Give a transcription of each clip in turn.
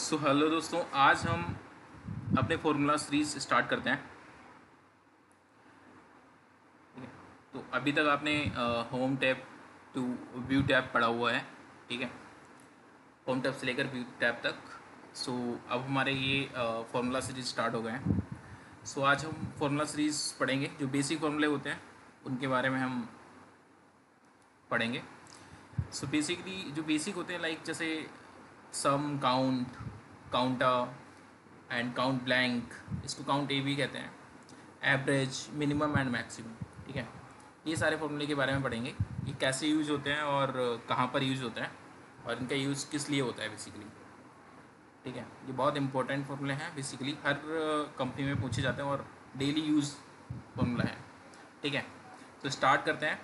So hello दोस्तों, आज हम अपने फॉर्मूला सीरीज स्टार्ट करते हैं। ठीक है, तो अभी तक आपने home tab to view tab पढ़ा हुआ है। ठीक है, होम टैब से लेकर व्यू टैब तक। सो अब हमारे ये फॉर्मूला सीरीज स्टार्ट हो गए हैं। सो आज हम फॉर्मूला सीरीज पढ़ेंगे, जो बेसिक फॉर्मूले होते हैं उनके बारे में हम पढ़ेंगे। सो बेसिकली जो बेसिक होते हैं, लाइक जैसे sum, count, counter and count blank, इसको काउंट ए भी कहते हैं, एवरेज, मिनिमम एंड मैक्सिमम। ठीक है, ये सारे फॉर्मूले के बारे में पढ़ेंगे, ये कैसे यूज़ होते हैं और कहाँ पर यूज़ होता है और इनका यूज़ किस लिए होता है बेसिकली। ठीक है, ये बहुत इंपॉर्टेंट फॉर्मूले हैं, बेसिकली हर कंपनी में पूछे जाते हैं और डेली यूज़ फॉर्मूला है। ठीक है, तो स्टार्ट करते हैं।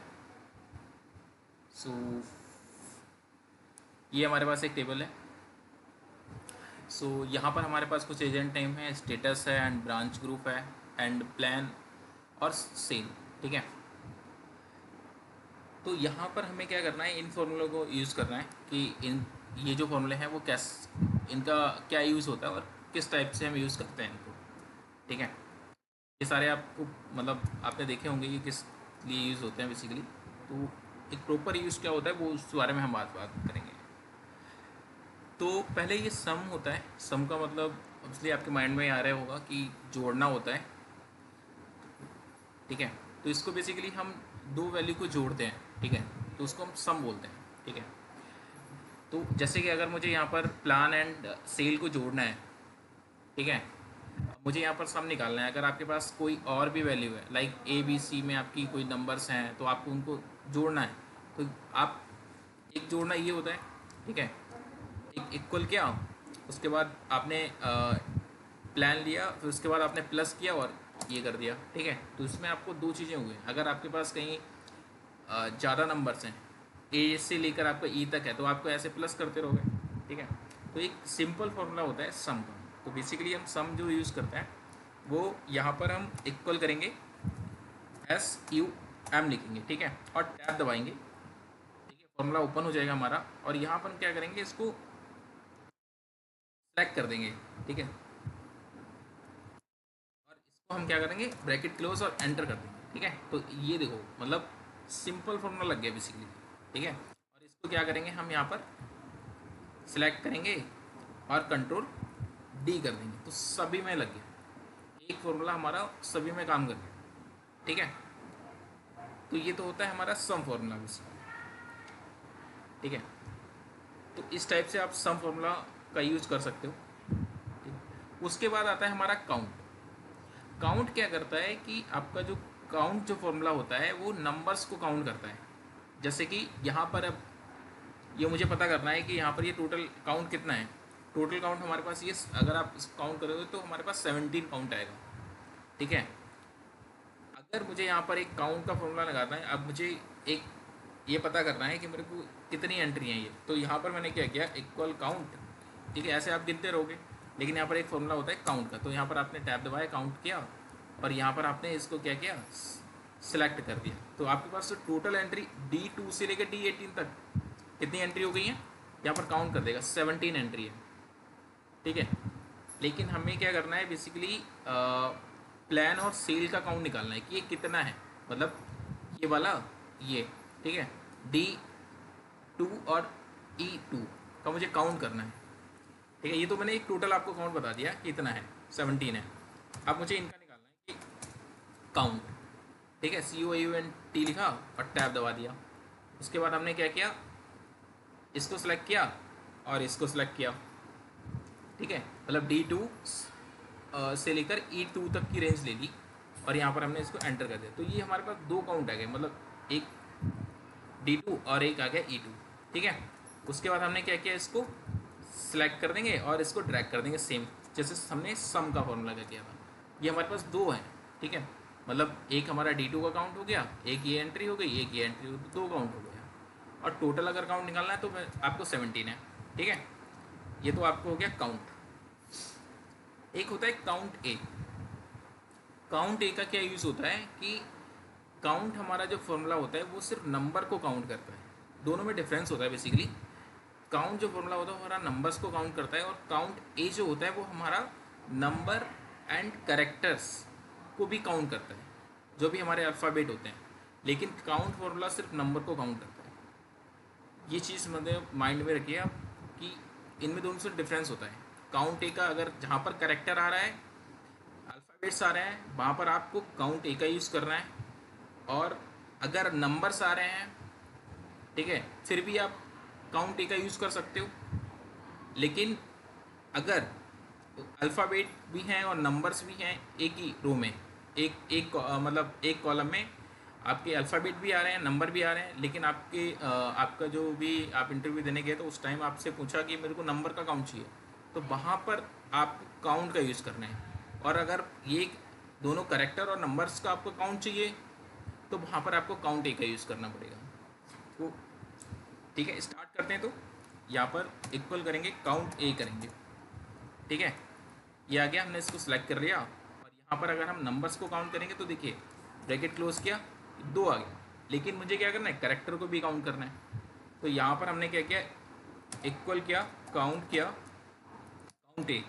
सो ये हमारे पास एक टेबल है। सो यहाँ पर हमारे पास कुछ एजेंट नेम है, स्टेटस है एंड ब्रांच ग्रुप है एंड प्लान और सेल। ठीक है, तो यहाँ पर हमें क्या करना है, इन फॉर्मूलों को यूज़ करना है कि इन ये जो फॉर्मूले हैं वो कैस इनका क्या यूज़ होता है और किस टाइप से हम यूज़ करते हैं इनको। ठीक है, ये सारे आपको मतलब आपने देखे होंगे कि किस लिए यूज़ होते हैं बेसिकली। तो एक प्रॉपर यूज़ क्या होता है वो उस बारे में हम बात करेंगे। तो पहले ये सम होता है। सम का मतलब इसलिए आपके माइंड में आ रहा होगा कि जोड़ना होता है। ठीक है, तो इसको बेसिकली हम दो वैल्यू को जोड़ते हैं। ठीक है, तो उसको हम सम बोलते हैं। ठीक है, तो जैसे कि अगर मुझे यहाँ पर प्लान एंड सेल को जोड़ना है, ठीक है, मुझे यहाँ पर सम निकालना है। अगर आपके पास कोई और भी वैल्यू है, लाइक ए बी सी में आपकी कोई नंबर्स हैं, तो आपको उनको जोड़ना है। तो आप एक जोड़ना ये होता है। ठीक है, एक इक्वल किया, उसके बाद आपने प्लान लिया, फिर उसके बाद आपने प्लस किया और ये कर दिया। ठीक है, तो इसमें आपको दो चीज़ें हुई। अगर आपके पास कहीं ज़्यादा नंबर्स हैं, ए से लेकर आपका ई तक है, तो आपको ऐसे प्लस करते रहोगे। ठीक है, तो एक सिंपल फार्मूला होता है सम का। तो बेसिकली हम सम जो यूज़ करते हैं वो यहाँ पर हम इक्वल करेंगे, एस यू एम लिखेंगे। ठीक है, और टैब दबाएंगे। ठीक है, फॉर्मूला ओपन हो जाएगा हमारा, और यहाँ पर हम क्या करेंगे, इसको सेलेक्ट कर देंगे। ठीक है, और इसको हम क्या करेंगे, ब्रैकेट क्लोज और एंटर कर देंगे। ठीक है, तो ये देखो मतलब सिंपल फॉर्मूला लग गया बेसिकली। ठीक है, और इसको क्या करेंगे, हम यहाँ पर सिलेक्ट करेंगे और कंट्रोल डी कर देंगे, तो सभी में लग गया। एक फॉर्मूला हमारा सभी में काम कर गया। ठीक है, तो ये तो होता है हमारा सम फॉर्मूला बेसिकली। ठीक है, तो इस टाइप से आप सम फॉर्मूला का यूज कर सकते हो। ठीक है? उसके बाद आता है हमारा काउंट। काउंट क्या करता है कि आपका जो काउंट जो फॉर्मूला होता है वो नंबर्स को काउंट करता है। जैसे कि यहाँ पर अब ये मुझे पता करना है कि यहाँ पर ये टोटल काउंट कितना है। टोटल काउंट हमारे पास ये, अगर आप काउंट करोगे तो हमारे पास 17 काउंट आएगा। ठीक है, अगर मुझे यहाँ पर एक काउंट का फॉर्मूला लगाना है, अब मुझे एक ये पता करना है कि मेरे को कितनी एंट्री है ये, तो यहाँ पर मैंने क्या किया, इक्वल काउंट। ठीक है, ऐसे आप गिनते रहोगे, लेकिन यहाँ पर एक फॉर्मूला होता है काउंट का। तो यहाँ पर आपने टैब दबाया, काउंट किया, और यहाँ पर आपने इसको क्या किया, सिलेक्ट कर दिया। तो आपके पास टोटल एंट्री D2 से लेकर D18 तक कितनी एंट्री हो गई है, यहाँ पर काउंट कर देगा, 17 एंट्री है। ठीक है, लेकिन हमें क्या करना है बेसिकली, प्लान और सेल का काउंट निकालना है कि ये कितना है, मतलब ये वाला, ये। ठीक है, D2 और E2 का मुझे काउंट करना है। ठीक है, ये तो मैंने एक टोटल आपको काउंट बता दिया कि इतना है, 17 है। अब मुझे इनका निकालना है कि काउंट। ठीक है, COUNT लिखा और टैब दबा दिया। उसके बाद हमने क्या किया, इसको सेलेक्ट किया और इसको सेलेक्ट किया। ठीक है, मतलब D2 से लेकर E2 तक की रेंज ले ली, और यहाँ पर हमने इसको एंटर कर दिया। तो ये हमारे पास दो काउंट आ गए, मतलब एक D2 और एक आ गया E2। ठीक है, उसके बाद हमने क्या किया, इसको सिलेक्ट कर देंगे और इसको ड्रैग कर देंगे, सेम जैसे हमने सम का फॉर्मूला का किया था। ये हमारे पास दो हैं। ठीक है, मतलब एक हमारा D2 का काउंट हो गया, एक ये एंट्री हो गई, एक ये एंट्री हो गई, दो काउंट हो गया। और टोटल अगर काउंट निकालना है तो आपको 17 है। ठीक है, ये तो आपको हो गया काउंट। एक होता है काउंट ए। काउंट ए का क्या यूज़ होता है कि काउंट हमारा जो फॉर्मूला होता है वो सिर्फ नंबर को काउंट करता है। दोनों में डिफरेंस होता है बेसिकली। काउंट जो फॉर्मूला होता है वो हमारा नंबर्स को काउंट करता है, और काउंट ए जो होता है वो हमारा नंबर एंड करेक्टर्स को भी काउंट करता है, जो भी हमारे अल्फ़ाबेट होते हैं। लेकिन काउंट फॉर्मूला सिर्फ नंबर को काउंट करता है। ये चीज़ मतलब माइंड में रखिए आप कि इनमें दोनों से डिफरेंस होता है। काउंट ए का अगर जहाँ पर करेक्टर आ रहा है, अल्फ़ाबेट्स आ रहे हैं, वहाँ पर आपको काउंट ए का यूज़ करना है। और अगर नंबर्स आ रहे हैं, ठीक है, फिर भी आप काउंट ए का यूज़ कर सकते हो। लेकिन अगर अल्फ़ाबेट भी हैं और नंबर्स भी हैं एक ही रो में, मतलब एक कॉलम में आपके अल्फ़ाबेट भी आ रहे हैं, नंबर भी आ रहे हैं, लेकिन आपका जो भी आप इंटरव्यू देने गए तो उस टाइम आपसे पूछा कि मेरे को नंबर का काउंट चाहिए, तो वहाँ पर आपको काउंट का यूज़ करना है। और अगर ये दोनों करेक्टर और नंबर्स का आपको काउंट चाहिए तो वहाँ पर आपको काउंट ए का यूज़ करना पड़ेगा। तो ठीक है, स्टार्ट करते हैं। तो यहाँ पर इक्वल करेंगे, काउंट ए करेंगे, ठीक है, ये आ गया, हमने इसको सिलेक्ट कर लिया। और यहाँ पर अगर हम नंबर्स को काउंट करेंगे तो देखिए ब्रैकेट क्लोज किया, 2 आ गया। लेकिन मुझे क्या करना है, करेक्टर को भी काउंट करना है। तो यहाँ पर हमने क्या किया, इक्वल किया, काउंट किया, काउंट ए,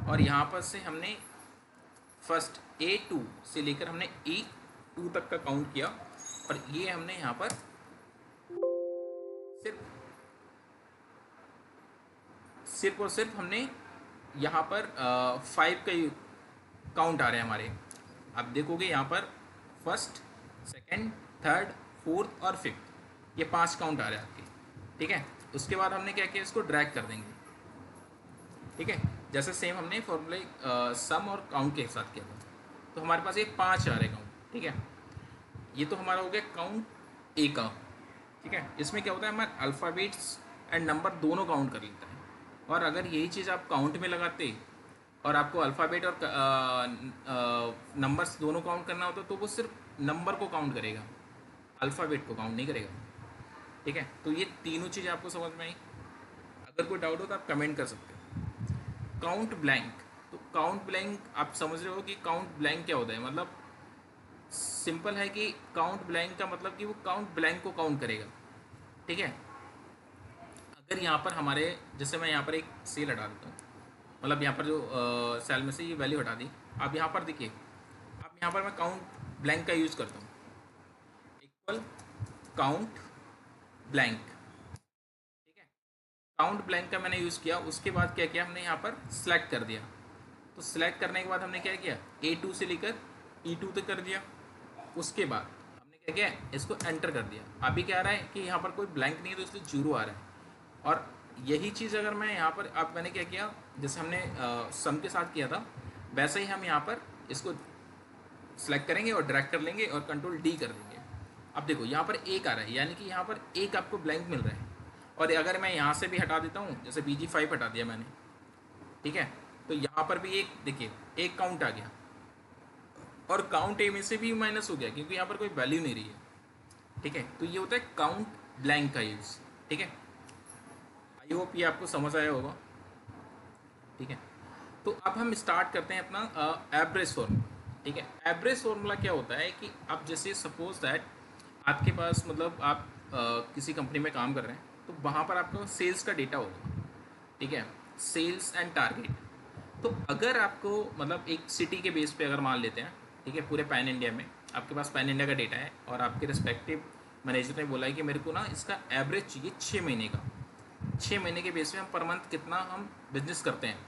और यहाँ पर से हमने फर्स्ट A2 से लेकर हमने E2 तक का काउंट किया। और ये हमने यहाँ पर सिर्फ सिर्फ और सिर्फ हमने यहाँ पर 5 का काउंट आ रहे हैं हमारे। आप देखोगे यहाँ पर फर्स्ट, सेकंड, थर्ड, फोर्थ और फिफ्थ, ये 5 काउंट आ रहे हैं आपके, ठीक है। उसके बाद हमने क्या किया, इसको ड्रैग कर देंगे, ठीक है, जैसे सेम हमने फॉर्मूले सम और काउंट के साथ किया था। तो हमारे पास ये 5 आ रहे काउंट, ठीक है। ये तो हमारा हो गया काउंट ए का, ठीक है। इसमें क्या होता है, हमारे अल्फ़ाबेट्स एंड नंबर दोनों काउंट कर लेता है। और अगर यही चीज़ आप काउंट में लगाते और आपको अल्फ़ाबेट और नंबर्स दोनों काउंट करना होता तो वो सिर्फ नंबर को काउंट करेगा, अल्फ़ाबेट को काउंट नहीं करेगा, ठीक है। तो ये तीनों चीज़ आपको समझ में आई। अगर कोई डाउट हो तो आप कमेंट कर सकते हो। काउंट ब्लैंक, तो काउंट ब्लैंक आप समझ रहे हो कि काउंट ब्लैंक क्या होता है। मतलब सिंपल है कि काउंट ब्लैंक का मतलब कि वो काउंट ब्लैंक को काउंट करेगा, ठीक है। अगर यहाँ पर हमारे, जैसे मैं यहाँ पर एक सेल हटा देता हूँ, मतलब यहाँ पर जो सेल में से ये वैल्यू हटा दी, आप यहाँ पर देखिए, आप यहाँ पर मैं काउंट ब्लैंक का यूज़ करता हूँ, इक्वल काउंट ब्लैंक, ठीक है। काउंट ब्लैंक का मैंने यूज़ किया, उसके बाद क्या किया, हमने यहाँ पर सेलेक्ट कर दिया। तो सेलेक्ट करने के बाद हमने क्या किया, A2 से लेकर E2 तक कर दिया। उसके बाद हमने क्या किया, इसको एंटर कर दिया। अभी क्या आ रहा है कि यहाँ पर कोई ब्लैंक नहीं है, तो इसलिए 0 आ रहा है। और यही चीज़ अगर मैं यहाँ पर, अब मैंने क्या किया, जैसे हमने सम के साथ किया था, वैसे ही हम यहाँ पर इसको सेलेक्ट करेंगे और ड्रैग कर लेंगे और कंट्रोल D कर देंगे। अब देखो यहाँ पर 1 आ रहा है, यानी कि यहाँ पर 1 आपको ब्लैंक मिल रहा है। और अगर मैं यहाँ से भी हटा देता हूँ, जैसे BG5 हटा दिया मैंने, ठीक है, तो यहाँ पर भी एक, देखिए, एक काउंट आ गया। और काउंट ए में से भी माइनस हो गया क्योंकि यहाँ पर कोई वैल्यू नहीं रही है, ठीक है। तो ये होता है काउंट ब्लैंक का यूज़, ठीक है। आई होप ये आपको समझ आया होगा, ठीक है। तो अब हम स्टार्ट करते हैं अपना एवरेज फॉर्मूला, ठीक है। एवरेज फॉर्मूला क्या होता है कि अब जैसे सपोज दैट आपके पास, मतलब आप किसी कंपनी में काम कर रहे हैं, तो वहाँ पर आपका सेल्स का डेटा होगा, ठीक है, सेल्स एंड टारगेट। तो अगर आपको, मतलब एक सिटी के बेस पे अगर मान लेते हैं, ठीक है, पूरे पैन इंडिया में आपके पास पैन इंडिया का डेटा है, और आपके रिस्पेक्टिव मैनेजर ने बोला है कि मेरे को ना इसका एवरेज चाहिए 6 महीने का, 6 महीने के बेस पे हम पर मंथ कितना हम बिजनेस करते हैं,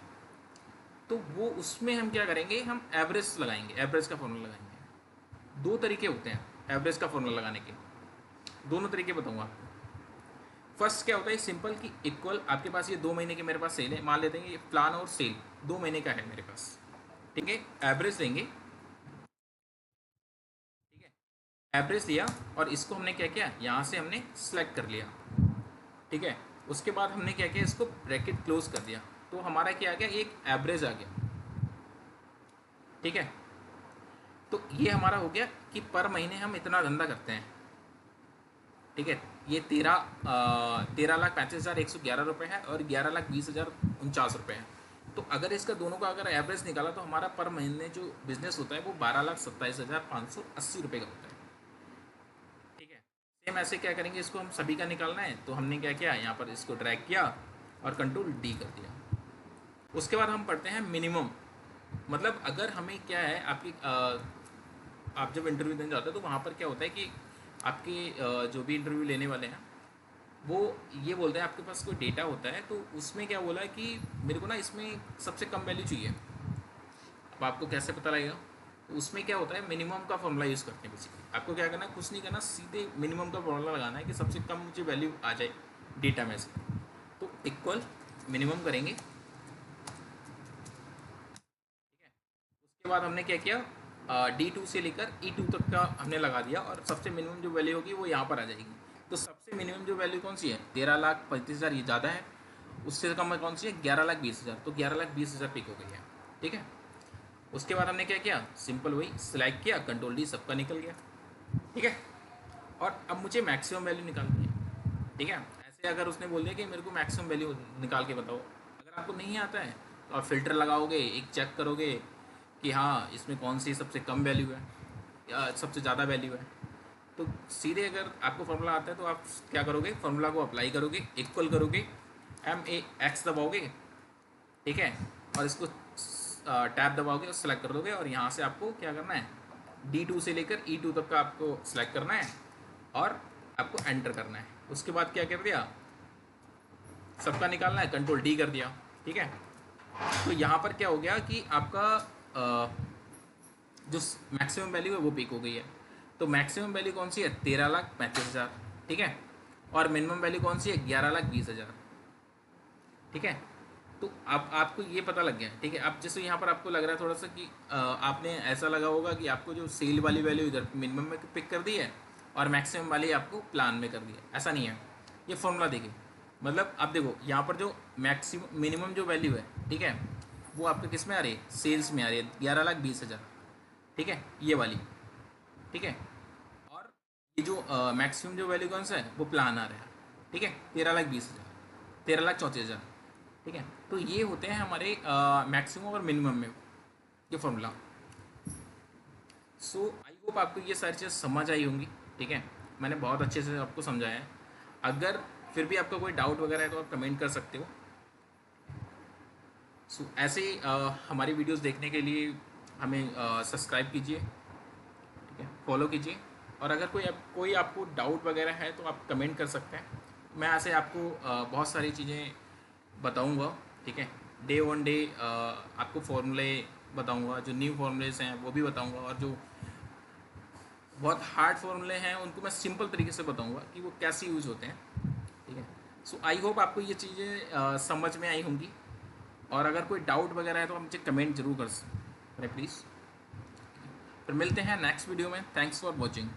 तो वो उसमें हम क्या करेंगे, हम एवरेज लगाएंगे, एवरेज का फॉर्मूला लगाएंगे। 2 तरीके होते हैं एवरेज का फॉर्मूला लगाने के, दोनों तरीके बताऊँगा आपको। फर्स्ट क्या होता है, सिंपल कि इक्वल, आपके पास ये 2 महीने के मेरे पास सेल है, मान लेते हैं ये प्लान और सेल 2 महीने का है मेरे पास, ठीक है। एवरेज लेंगे, ठीक है, एवरेज लिया और इसको हमने क्या किया, यहाँ से हमने सेलेक्ट कर लिया, ठीक है। उसके बाद हमने क्या किया, इसको ब्रैकेट क्लोज कर दिया, तो हमारा क्या आ गया, एक एवरेज आ गया, ठीक है। तो ये हमारा हो गया कि पर महीने हम इतना धंधा करते हैं, ठीक है। ये 13,35,111 रुपये है और 11,20,049 रुपये है। तो अगर इसका दोनों का अगर एवरेज निकाला तो हमारा पर महीने जो बिजनेस होता है वो 12,27,580 रुपये का होता है, ठीक है। सेम ऐसे क्या करेंगे, इसको हम सभी का निकालना है तो हमने क्या किया, यहाँ पर इसको ड्रैग किया और कंट्रोल डी कर दिया। उसके बाद हम पढ़ते हैं मिनिमम। मतलब अगर हमें क्या है, आपकी आप जब इंटरव्यू देने जाते हो तो वहाँ पर क्या होता है कि आपके जो भी इंटरव्यू लेने वाले हैं वो ये बोलते हैं, आपके पास कोई डेटा होता है तो उसमें क्या बोला है कि मेरे को ना इसमें सबसे कम वैल्यू चाहिए। अब आपको कैसे पता लगेगा, तो उसमें क्या होता है, मिनिमम का फॉर्मूला यूज़ करते हैं। बेसिकली आपको क्या करना है, कुछ नहीं करना, सीधे मिनिमम का फॉर्मूला लगाना है कि सबसे कम मुझे वैल्यू आ जाए डेटा में से। तो इक्वल मिनिमम करेंगे, ठीक है। उसके बाद हमने क्या किया, D2 से लेकर E2 तक का हमने लगा दिया और सबसे मिनिमम जो वैल्यू होगी वो यहाँ पर आ जाएगी। तो सबसे मिनिमम जो वैल्यू कौन सी है, 13,35,000, ये ज़्यादा है। उससे कम में कौन सी है, 11,20,000, तो 11,20,000 पिक हो गई है, ठीक है। उसके बाद हमने क्या किया, सिंपल वही सिलेक्ट किया, कंट्रोल डी, सबका निकल गया, ठीक है। और अब मुझे मैक्सिमम वैल्यू निकालनी है, ठीक है। ऐसे अगर उसने बोल दिया कि मेरे को मैक्सिमम वैल्यू निकाल के बताओ, अगर आपको नहीं आता है तो आप फिल्टर लगाओगे, एक चेक करोगे कि हाँ इसमें कौन सी सबसे कम वैल्यू है या सबसे ज़्यादा वैल्यू है। तो सीधे अगर आपको फार्मूला आता है तो आप क्या करोगे, फार्मूला को अप्लाई करोगे, इक्वल करोगे, MAX दबाओगे, ठीक है। और इसको टैब दबाओगे और सेलेक्ट कर दोगे और यहाँ से आपको क्या करना है, D2 से लेकर E2 तक का आपको सेलेक्ट करना है और आपको एंटर करना है। उसके बाद क्या कर दिया, सबका निकालना है, कंट्रोल D कर दिया, ठीक है। तो यहाँ पर क्या हो गया कि आपका जो मैक्सिमम वैल्यू है वो पिक हो गई है। तो मैक्सिमम वैल्यू कौन सी है, 13,35,000, ठीक है। और मिनिमम वैल्यू कौन सी है, 11,20,000, ठीक है। तो अब आपको ये पता लग गया, ठीक है। अब जैसे यहाँ पर आपको लग रहा है थोड़ा सा कि आपने ऐसा लगा होगा कि आपको जो सेल वाली वैल्यू इधर मिनिमम में पिक कर दी है और मैक्सिमम वाली आपको प्लान में कर दी है। ऐसा नहीं है, ये फॉर्मूला देखिए। मतलब अब देखो यहाँ पर जो मैक्सिमम मिनिमम जो वैल्यू है, ठीक है, वो आपके किस में आ रही है, सेल्स में आ रही है, 11,20,000, ठीक है, ये वाली, ठीक है। और ये जो मैक्सिमम जो वैल्यू कौन सा है, वो प्लान आ रहा है, ठीक है, 13,20,000, 13,34,000, ठीक है। तो ये होते हैं हमारे मैक्सिमम और मिनिमम में ये फॉर्मूला। सो आई होप आपको ये सारी चीज़ समझ आई होंगी, ठीक है। मैंने बहुत अच्छे से आपको समझाया है। अगर फिर भी आपका कोई डाउट वगैरह है तो आप कमेंट कर सकते हो। सो ऐसे ही हमारी वीडियोस देखने के लिए हमें सब्सक्राइब कीजिए, ठीक है, फॉलो कीजिए। और अगर कोई आपको डाउट वगैरह है तो आप कमेंट कर सकते हैं। मैं ऐसे आपको बहुत सारी चीज़ें बताऊंगा, ठीक है। डे ऑन डे आपको फॉर्मूले बताऊंगा, जो न्यू फॉर्मूलेस हैं वो भी बताऊंगा, और जो बहुत हार्ड फॉर्मूले हैं उनको मैं सिंपल तरीके से बताऊंगा कि वो कैसे यूज़ होते हैं, ठीक है। सो आई होप आपको ये चीज़ें समझ में आई होंगी। और अगर कोई डाउट वगैरह है तो आप मुझे कमेंट जरूर करें प्लीज़। फिर मिलते हैं नेक्स्ट वीडियो में। Thanks for watching.